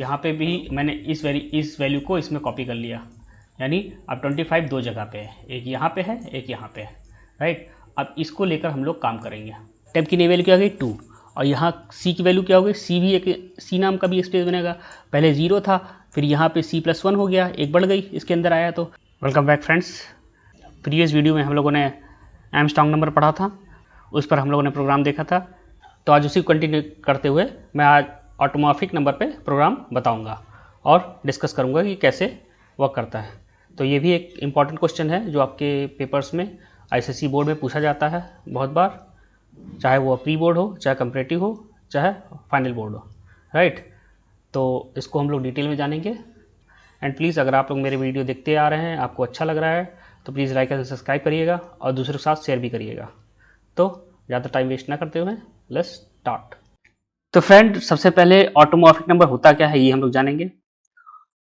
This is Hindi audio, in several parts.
यहाँ पे भी मैंने इस वैल्यू को इसमें कॉपी कर लिया, यानी अब 25 दो जगह पे है, एक यहाँ पे है एक यहाँ पे है, राइट। अब इसको लेकर हम लोग काम करेंगे। टेम्प की नई वैल्यू क्या हो गई 2, और यहाँ सी की वैल्यू क्या हो गई, सी भी एक सी नाम का भी स्पेस बनेगा, पहले 0 था, फिर यहाँ पे C+1 हो गया, एक बढ़ गई इसके अंदर आया। तो welcome back friends. Previous video में हम लोगों ने आर्मस्ट्रांग नंबर पढ़ा था, उस पर हम लोगों ने प्रोग्राम देखा था। तो आज उसी को कंटिन्यू करते हुए मैं आज ऑटोमॉर्फिक नंबर पे प्रोग्राम बताऊंगा और डिस्कस करूंगा कि कैसे वर्क करता है। तो ये भी एक इम्पॉर्टेंट क्वेश्चन है जो आपके पेपर्स में आईसीएसई बोर्ड में पूछा जाता है बहुत बार, चाहे वो प्री बोर्ड हो, चाहे कंपैरेटिव हो, चाहे फाइनल बोर्ड हो, राइट। तो इसको हम लोग डिटेल में जानेंगे। एंड प्लीज़ अगर आप लोग मेरे वीडियो देखते आ रहे हैं, आपको अच्छा लग रहा है, तो प्लीज़ लाइक एंड सब्सक्राइब करिएगा और दूसरों के साथ शेयर भी करिएगा। तो ज़्यादा टाइम वेस्ट ना करते हुए लेट्स स्टार्ट। तो फ्रेंड, सबसे पहले ऑटोमॉर्फिक नंबर होता क्या है ये हम लोग जानेंगे।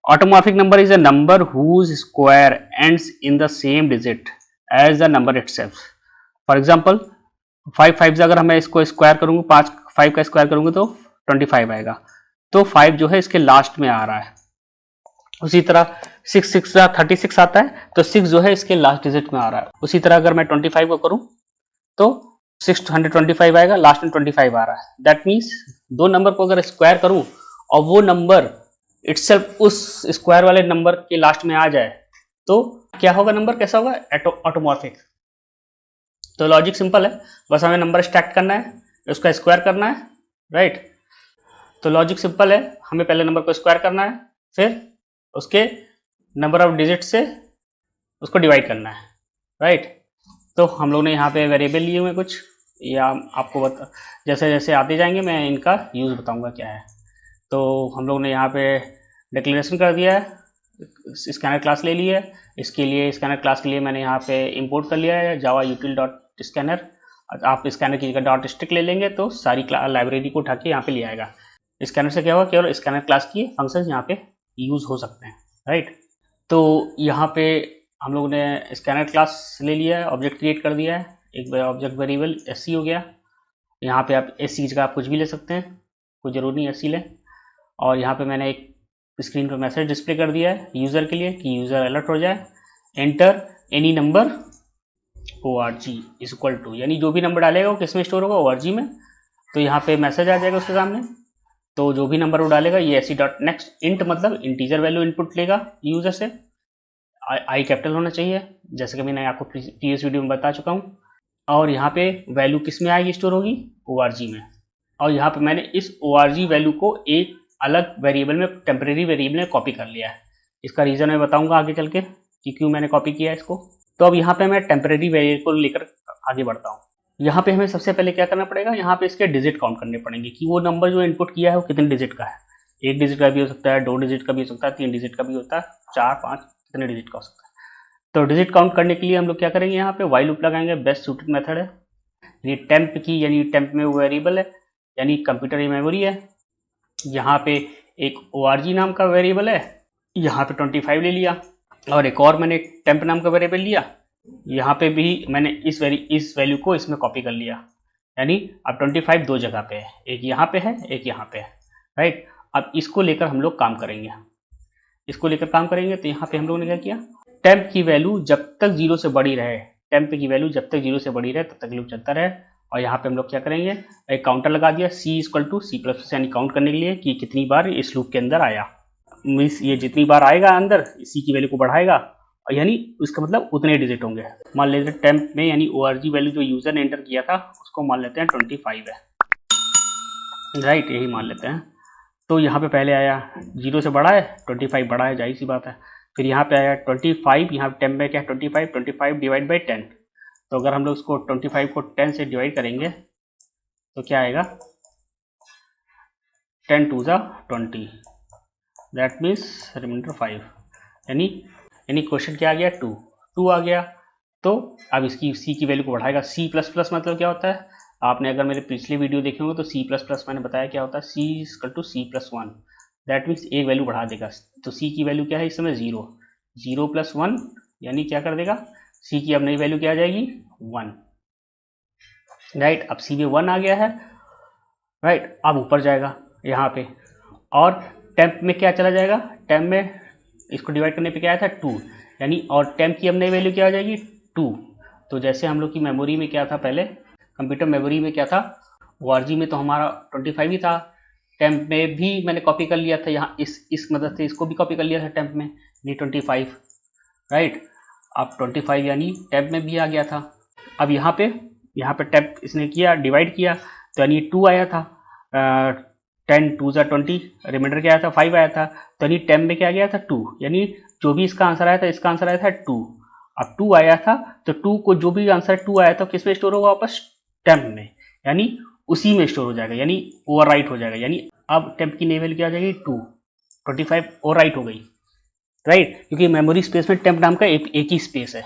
Automorphic number is a number whose square ends in the same digit as the number itself. For example 5 अगर मैं इसको स्क्वायर करूंगा, 5 का स्क्वायर करूंगा तो 25 आएगा। तो 5 जो है इसके लास्ट में आ रहा है। उसी तरह 36 आता है, तो 6 जो है इसके लास्ट डिजिट में आ रहा है। उसी तरह अगर मैं 25 को करूं तो 625 आएगा, लास्ट में 25 आ रहा है। दैट मीन्स दो नंबर को अगर स्क्वायर करूं और वो नंबर इटसेल्फ उस स्क्वायर वाले नंबर के लास्ट में आ जाए तो क्या होगा, नंबर कैसा होगा, ऑटोमॉर्फिक। तो लॉजिक सिंपल है, बस हमें नंबर स्टैक करना है, उसका स्क्वायर करना है, राइट। तो लॉजिक सिंपल है, हमें पहले नंबर को स्क्वायर करना है, फिर उसके नंबर ऑफ डिजिट से उसको डिवाइड करना है, राइट। तो हम लोग ने यहाँ पे वेरिएबल लिए हुए कुछ, या आपको जैसे जैसे आते जाएंगे मैं इनका यूज़ बताऊंगा क्या है। तो हम लोग ने यहाँ पे डिक्लेरेशन कर दिया है, स्कैनर क्लास ले ली है। इसके लिए स्कैनर क्लास के लिए मैंने यहाँ पे इंपोर्ट कर लिया है जावा यूटिल डॉट स्कैनर। आप स्कैनर की जगह डॉट स्टिक ले लेंगे तो सारी लाइब्रेरी को उठा के यहाँ पे ले आएगा। स्कैनर से क्या होगा, केवल स्कैनर क्लास की फंक्शन यहाँ पे यूज़ हो सकते हैं, राइट। तो यहाँ पे हम लोगों ने स्कैनर क्लास ले लिया है, ऑब्जेक्ट क्रिएट कर दिया है, एक ऑब्जेक्ट वेरिएबल SC हो गया। यहाँ पे आप SC की जगह आप कुछ भी ले सकते हैं, कोई ज़रूरी नहीं SC लें। और यहाँ पे मैंने एक स्क्रीन पर मैसेज डिस्प्ले कर दिया है यूज़र के लिए कि यूज़र अलर्ट हो जाए। Enter any number ORG is equal to, यानी जो भी नंबर डालेगा वो किस में स्टोर होगा, ORG में। तो यहाँ पे मैसेज आ जाएगा उसके सामने, तो जो भी नंबर वो डालेगा ये SC डॉट नेक्स्ट इंट मतलब इंटीजर वैल्यू इनपुट लेगा यूज़र से। आई कैपिटल होना चाहिए, जैसे कि मैंने आपको प्रीवियस वीडियो में बता चुका हूँ। और यहाँ पे वैल्यू किस में आएगी, स्टोर होगी ORG में। और यहाँ पे मैंने इस ORG वैल्यू को एक अलग वेरिएबल में, टेम्परेरी वेरिएबल में कॉपी कर लिया है। इसका रीज़न मैं बताऊंगा आगे चल के कि क्यों मैंने कॉपी किया है इसको। तो अब यहाँ पे मैं टेम्परेरी वेरिएबल को लेकर आगे बढ़ता हूँ। यहाँ पे हमें सबसे पहले क्या करना पड़ेगा, यहाँ पे इसके डिजिट काउंट करने पड़ेंगे कि वो नंबर जो इनपुट किया है वो कितने डिजिट का है। 1 डिजिट का भी हो सकता है, 2 डिजिट का भी हो सकता है, 3 डिजिट का भी होता है, 4, 5, कितने डिजिट का हो सकता है। तो डिजिट काउंट करने के लिए हम लोग क्या करेंगे, यहाँ पे व्हाइल लूप लगाएंगे, बेस्ट सूटेड मेथड है। ये टेम्प की, यानी टेम्प में वो वेरिएबल है, यानी कंप्यूटर की मेमोरी है। यहाँ पे एक ORG नाम का वेरिएबल है, यहाँ पे 25 ले लिया, और एक और मैंने टेम्प नाम का वेरिएबल लिया। यहाँ पे भी मैंने इस वैल्यू को इसमें कॉपी कर लिया, यानी अब 25 दो जगह पे है, एक यहाँ पे है एक यहाँ पे है, राइट। अब इसको लेकर हम लोग काम करेंगे, तो यहाँ पे हम लोगों ने क्या किया, टेम्प की वैल्यू जब तक 0 से बड़ी रहे, टेम्प की वैल्यू जब तक 0 से बड़ी रहे तब तक लूप चलता रहे। और यहाँ पे हम लोग क्या करेंगे, एक काउंटर लगा दिया C equal to C plus, यानी काउंट करने के लिए कि कितनी बार इस लूप के अंदर आया। मीन्स ये जितनी बार आएगा अंदर C की वैल्यू को बढ़ाएगा, और यानी उसका मतलब उतने डिजिट होंगे। मान लेते हैं टेम्प में, यानी ORG वैल्यू जो यूजर ने एंटर किया था उसको मान लेते हैं 25 है, राइट, यही मान लेते हैं। तो यहाँ पे पहले आया 0 से बड़ा है, 25 बड़ा है, जाहिर सी बात है। फिर यहाँ पे आया 25, यहाँ पे टेम्प में क्या है 25 डिवाइड बाई 10। तो अगर हम लोग उसको 25 को 10 से डिवाइड करेंगे तो क्या आएगा, 10 टू ज़ा 20, दैट मीन्स रिमाइंडर 5, यानी क्वेश्चन क्या आ गया, 2 आ गया। तो अब इसकी C की वैल्यू को बढ़ाएगा। C++ मतलब क्या होता है, आपने अगर मेरे पिछले वीडियो देखे होंगे तो C++ मैंने बताया क्या होता है, C equal to C+1, that means एक वैल्यू बढ़ा देगा। तो C की वैल्यू क्या है इस समय 0 प्लस 1, यानी क्या कर देगा, C की अब नई वैल्यू क्या आ जाएगी 1, राइट। अब C में 1 आ गया है, राइट। अब ऊपर जाएगा यहाँ पे, और टेम्प में क्या चला जाएगा, टेम्प में इसको डिवाइड करने पे क्या आया था 2, यानी और टेम्प की अब नई वैल्यू क्या हो जाएगी 2। तो जैसे हम लोग की मेमोरी में क्या था, पहले कंप्यूटर मेमोरी में क्या था, ORG में तो हमारा 25 ही था, टेम्प में भी मैंने कॉपी कर लिया था, यहाँ इस मदद से इसको भी कॉपी कर लिया था टेम्प में, यानी 25, राइट। अब 25 यानी टेम्प में भी आ गया था। अब यहाँ पे टेम्प इसने किया, डिवाइड किया, तो यानी 2 आया था, 10 2 ज़ा 20, रिमाइंडर क्या आया था 5 आया था, तो यानी टेम्प में क्या गया था 2, यानी जो भी इसका आंसर आया था, इसका आंसर आया था 2। अब 2 आया था तो 2 को जो भी आंसर 2 आया था किस में स्टोर होगा, वापस टेम्प में, यानी उसी में स्टोर हो जाएगा, यानी ओवरराइट हो जाएगा। यानी अब टेम्प की नई वैल्यू क्या आ जाएगी 2, 25 ओवरराइट हो गई, राइट, क्योंकि मेमोरी स्पेस में टेम्प नाम का एक ही स्पेस है।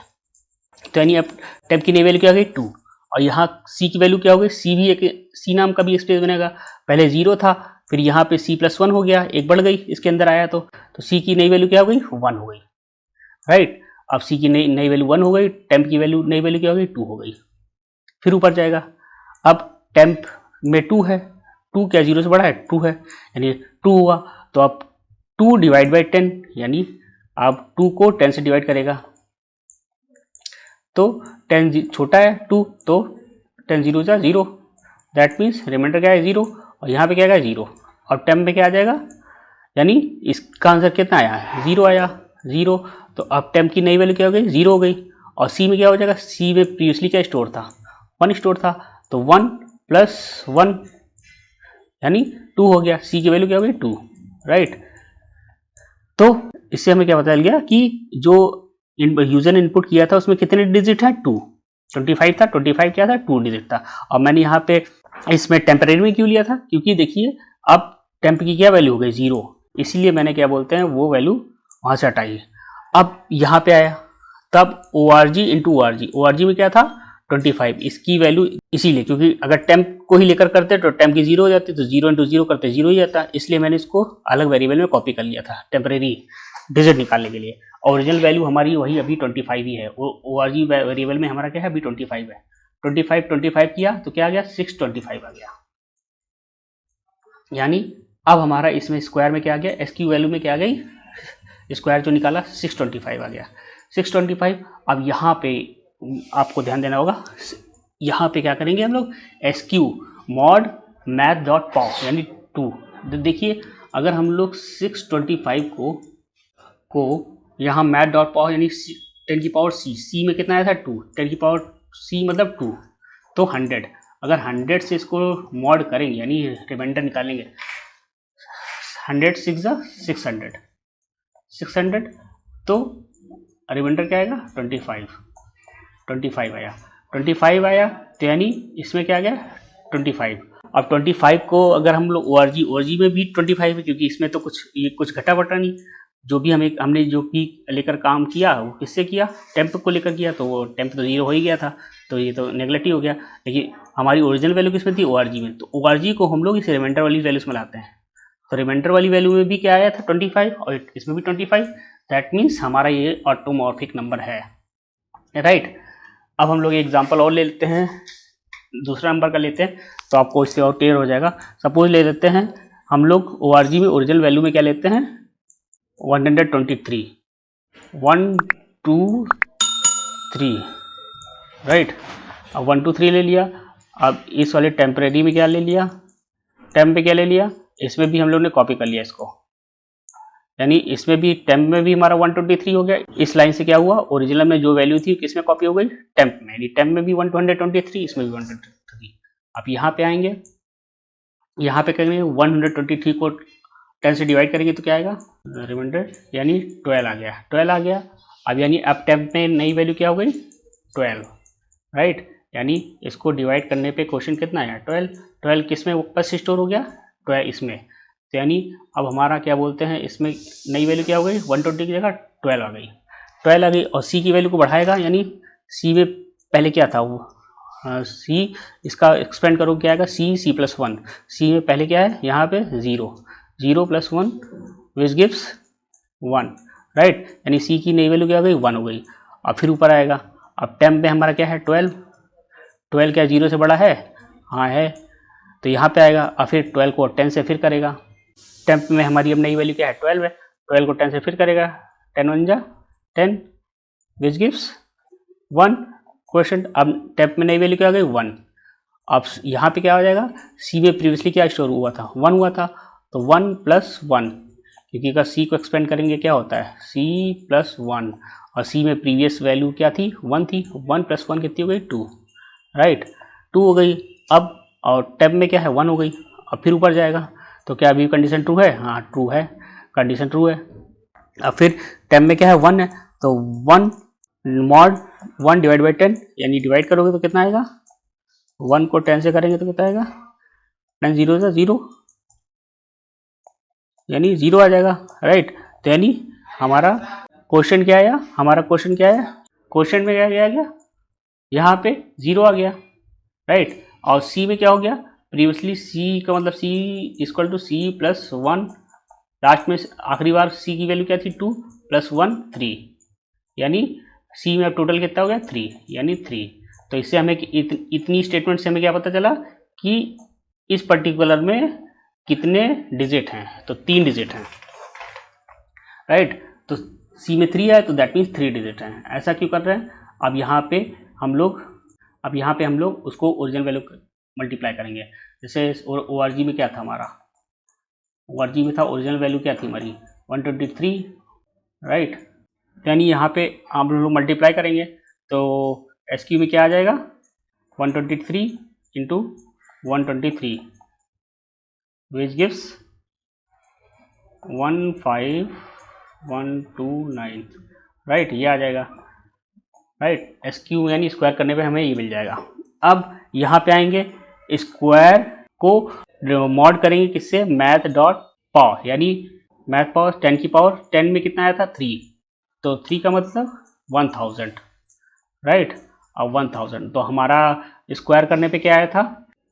तो यानी अब टेम्प की नई वैल्यू क्या आ गई 2, और यहाँ सी की वैल्यू क्या हो गई, सी भी एक सी नाम का भी स्पेस बनेगा, पहले 0 था, फिर यहाँ पे C+1 हो गया, एक बढ़ गई इसके अंदर आया, तो सी की नई वैल्यू क्या हो गई 1 हो गई, राइट। अब सी की नई वैल्यू 1 हो गई, टेम्प की वैल्यू नई वैल्यू क्या हो गई 2 हो गई, फिर ऊपर जाएगा। अब टेम्प में 2 है, 2 क्या 0 से बड़ा है, 2 है, यानी 2 हुआ, तो अब 2 डिवाइड बाई 10, यानी अब 2 को 10 से डिवाइड करेगा, तो 10 छोटा है 2, तो 10 0 जा 0, दैट मीन्स रिमाइंडर क्या है 0, और यहाँ पे क्या आएगा 0, और टेम्प में क्या आ जाएगा, यानी इसका आंसर कितना आया है 0 आया, 0। तो अब टेम्प की नई वैल्यू क्या हो गई 0 हो गई, और सी में क्या हो जाएगा, सी में प्रीवियसली क्या स्टोर था 1 स्टोर था, तो 1 + 1 यानी 2 हो गया, सी की वैल्यू क्या हो गई 2, राइट। तो इससे हमें क्या पता चल गया कि जो यूजर ने इनपुट किया था उसमें कितने डिजिट है 2, 25 था, 25 क्या था 2 डिजिट था। और मैंने यहाँ पे इसमें टेम्परेरी में क्यों लिया था, क्योंकि देखिए अब टेम्प की क्या वैल्यू हो गई 0, इसीलिए मैंने क्या बोलते हैं वो वैल्यू वहाँ से हटाई। अब यहाँ पे आया, तब ORG इंटू ORG में क्या था 25, इसकी वैल्यू इसीलिए क्योंकि अगर टेम्प को ही लेकर करते तो टेम्प की 0 हो जाती, तो 0 इंटू 0 करते 0 ही जाता, इसलिए मैंने इसको अलग वेरिएबल में कॉपी कर लिया था टेम्परेरी डिजिट निकालने के लिए। ओरिजिनल वैल्यू हमारी वही अभी 25 ही है, ORG वेरिएबल में हमारा क्या है अभी 25 है, 25 किया तो क्या आ गया 625 आ गया, यानी अब हमारा इसमें स्क्वायर में क्या आ गया, SQ वैल्यू में क्या आ गई, स्क्वायर जो निकाला 625 आ गया, 625। अब यहाँ पे आपको ध्यान देना होगा, यहाँ पे क्या करेंगे हम लोग SQ mod math.pow यानी 2, देखिए अगर हम लोग 625 को यहाँ math.pow यानी 10 की पावर C में कितना आया था 2, 10 की पावर C मतलब 2, तो 100, अगर 100 से इसको मॉड करेंगे यानी रिमाइंडर निकालेंगे, 100 6 600, तो रिमाइंडर क्या आएगा 25 आया, 25 आया, तो यानी इसमें क्या आ गया 25। अब 25 को अगर हम लोग ORG में भी 25 है, क्योंकि इसमें तो कुछ घटा बटा नहीं, जो भी हमने जो भी लेकर काम किया वो किससे किया, टेम्प को लेकर किया, तो वो टेम्प तो 0 हो ही गया था, तो ये तो नेगलेक्ट ही हो गया। देखिए हमारी ओरिजिनल वैल्यू किसमें थी ORG में, तो ORG को हम लोग इस रिमाइंडर वाली वैल्यूज में लाते हैं, तो रिमाइंडर वाली वैल्यू में भी क्या आया था 25 और इसमें भी 25, दैट मीन्स हमारा ये ऑटोमॉर्फिक नंबर है, राइट। अब हम लोग एग्जाम्पल और ले लेते हैं, दूसरा नंबर का लेते हैं, तो आपको इससे और क्लियर हो जाएगा। सपोज ले लेते हैं हम लोग ORG में ओरिजिनल वैल्यू में क्या लेते हैं 123, 1 2 3, राइट। अब 1 2 3 ले लिया, अब इस वाले टेम्परेरी में क्या ले लिया, टेम्प पे क्या ले लिया, इसमें भी हम लोग ने कॉपी कर लिया इसको, यानी इसमें भी टेम्प में भी हमारा 123 हो गया। इस लाइन से क्या हुआ, ओरिजिनल में जो वैल्यू थी किसमें कॉपी हो गई टेम्प में, यानी टेम्प में भी 123, इसमें भी 123। अब यहाँ पे आएंगे, यहाँ पे करेंगे 123 को 10 से डिवाइड करेंगे तो क्या आएगा रिमाइंडर, यानी 12 आ गया, 12 आ गया। अब यानी अब टेम्प में नई वैल्यू क्या हो गई 12, राइट, यानी इसको डिवाइड करने पे क्वेश्चन कितना आया 12, 12 किस में वापस स्टोर हो गया 12 इसमें, तो यानी अब हमारा क्या बोलते हैं इसमें नई वैल्यू क्या हो गई 120 की जगह 12 आ गई, 12 आ गई, और सी की वैल्यू को बढ़ाएगा, यानी सी में पहले क्या था वो सी, इसका एक्सपेंड करो क्या आएगा C+1, सी में पहले क्या है यहाँ पे 0 + 1 विच गिव्स 1, राइट, यानी सी की नई वैल्यू क्या हो गई 1 हो गई। अब फिर ऊपर आएगा, अब टेम्प में हमारा क्या है 12 क्या 0 से बड़ा है, हाँ है, तो यहाँ पे आएगा, और फिर 12 को 10 से फिर करेगा, टेम्प में हमारी अब नई वैल्यू क्या है 12 है, 12 को 10 से फिर करेगा 10 1 जा 10 विच गिव्स 1 क्वेश्चन। अब टेम्प में नई वैल्यू क्या आ गई 1। अब यहाँ पे क्या हो जाएगा, सी में प्रीवियसली क्या स्टोर हुआ था 1 हुआ था, तो 1 प्लस 1, क्योंकि अगर सी को एक्सपेंड करेंगे क्या होता है सी प्लस 1, और सी में प्रीवियस वैल्यू क्या थी 1 थी, 1 प्लस 1 कितनी हो गई 2, राइट 2 हो गई। अब और टेब में क्या है 1 हो गई, अब फिर ऊपर जाएगा तो क्या अभी कंडीशन ट्रू है, हाँ ट्रू है, कंडीशन ट्रू है। अब फिर टेब में क्या है 1 है, तो 1 मॉड 1 डिवाइड बाई 10, यानी डिवाइड करोगे तो कितना आएगा, 1 को 10 से करेंगे तो कितना आएगा 10 जीरो से 0, यानी 0 आ जाएगा, राइट। तो यानी हमारा क्वेश्चन क्या आया, हमारा क्वेश्चन क्या है, क्वेश्चन में क्या गया यहाँ पे 0 आ गया, राइट। और सी में क्या हो गया, प्रीवियसली सी का मतलब c equal to c plus 1, last में आखिरी बार सी की वैल्यू क्या थी 2 प्लस 1 3, यानी सी में अब टोटल कितना हो गया 3, यानी 3। तो इससे हमें इतनी स्टेटमेंट से हमें क्या पता चला कि इस पर्टिकुलर में कितने डिजिट हैं, तो 3 डिजिट हैं, राइट। तो सी में 3 है तो दैट मीन्स 3 डिजिट हैं। ऐसा क्यों कर रहे हैं, अब यहाँ पे हम लोग उसको ओरिजिनल वैल्यू मल्टीप्लाई करेंगे। जैसे ORG में क्या था हमारा, ORG में था ओरिजिनल वैल्यू क्या थी हमारी 123, राइट। यानी यहाँ पे हम लोग मल्टीप्लाई करेंगे तो SQ में क्या आ जाएगा 123 इंटू 123 विच गिव्स 15129, राइट, ये आ जाएगा, राइट। SQ यानी स्क्वायर करने पे हमें ये मिल जाएगा। अब यहाँ पे आएंगे, स्क्वायर को मॉड करेंगे किससे, मैथ डॉट पावर, यानी मैथ पावर 10 की पावर 10 में कितना आया था 3, तो 3 का मतलब 1000, राइट। अब 1000 तो हमारा स्क्वायर करने पे क्या आया था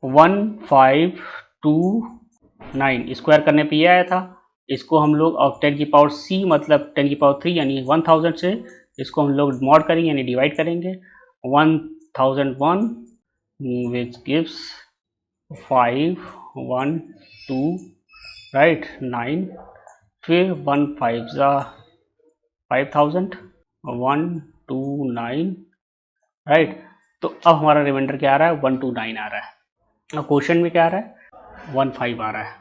1529, स्क्वायर करने पे ये आया था। इसको हम लोग और 10 की पावर c मतलब 10 की पावर 3 यानी 1000 से इसको हम लोग मॉड करेंगे यानी डिवाइड करेंगे 1001 विच गिव्स 512, राइट 9, फिर 1 5 जा 5000 129, राइट। तो अब हमारा रिमाइंडर क्या आ रहा है 129 आ रहा है। अब क्वेश्चन में क्या आ रहा है 15 आ रहा है।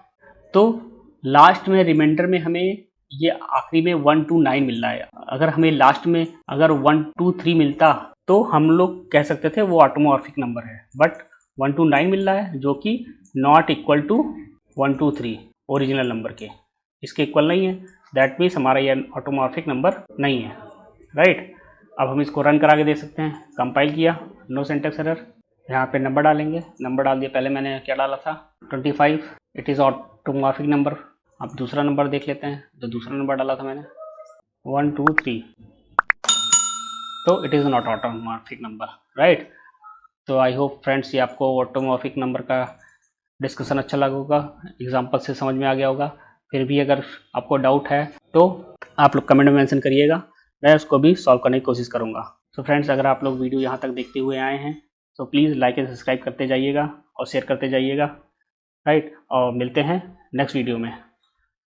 तो लास्ट में रिमाइंडर में हमें ये आखिरी में 129 मिल रहा है। अगर हमें लास्ट में अगर 123 मिलता तो हम लोग कह सकते थे वो ऑटोमॉर्फिक नंबर है, बट 129 मिल रहा है जो कि not equal to 123 original number के, इसके इक्वल नहीं है, दैट मीन्स हमारा ये ऑटोमॉर्फिक नंबर नहीं है, राइट। अब हम इसको रन करा के देख सकते हैं, कंपाइल किया, नो सिंटैक्स एरर, यहाँ पे नंबर डालेंगे, नंबर डाल दिया, पहले मैंने क्या डाला था 25, इट इज़ ऑटोमॉर्फिक नंबर। अब दूसरा नंबर देख लेते हैं, जो दूसरा नंबर डाला था मैंने 123, तो it is not automorphic number, right. तो आई होप फ्रेंड्स ये आपको ऑटोमॉर्फिक नंबर का डिस्कशन अच्छा लगा होगा, एग्जाम्पल से समझ में आ गया होगा। फिर भी अगर आपको डाउट है तो आप लोग कमेंट में मेंशन करिएगा, मैं उसको भी सॉल्व करने की कोशिश करूँगा। तो फ्रेंड्स अगर आप लोग वीडियो यहाँ तक देखते हुए आए हैं तो प्लीज़ लाइक एंड सब्सक्राइब करते जाइएगा और शेयर करते जाइएगा, राइट। और मिलते हैं नेक्स्ट वीडियो में।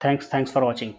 Thanks for watching.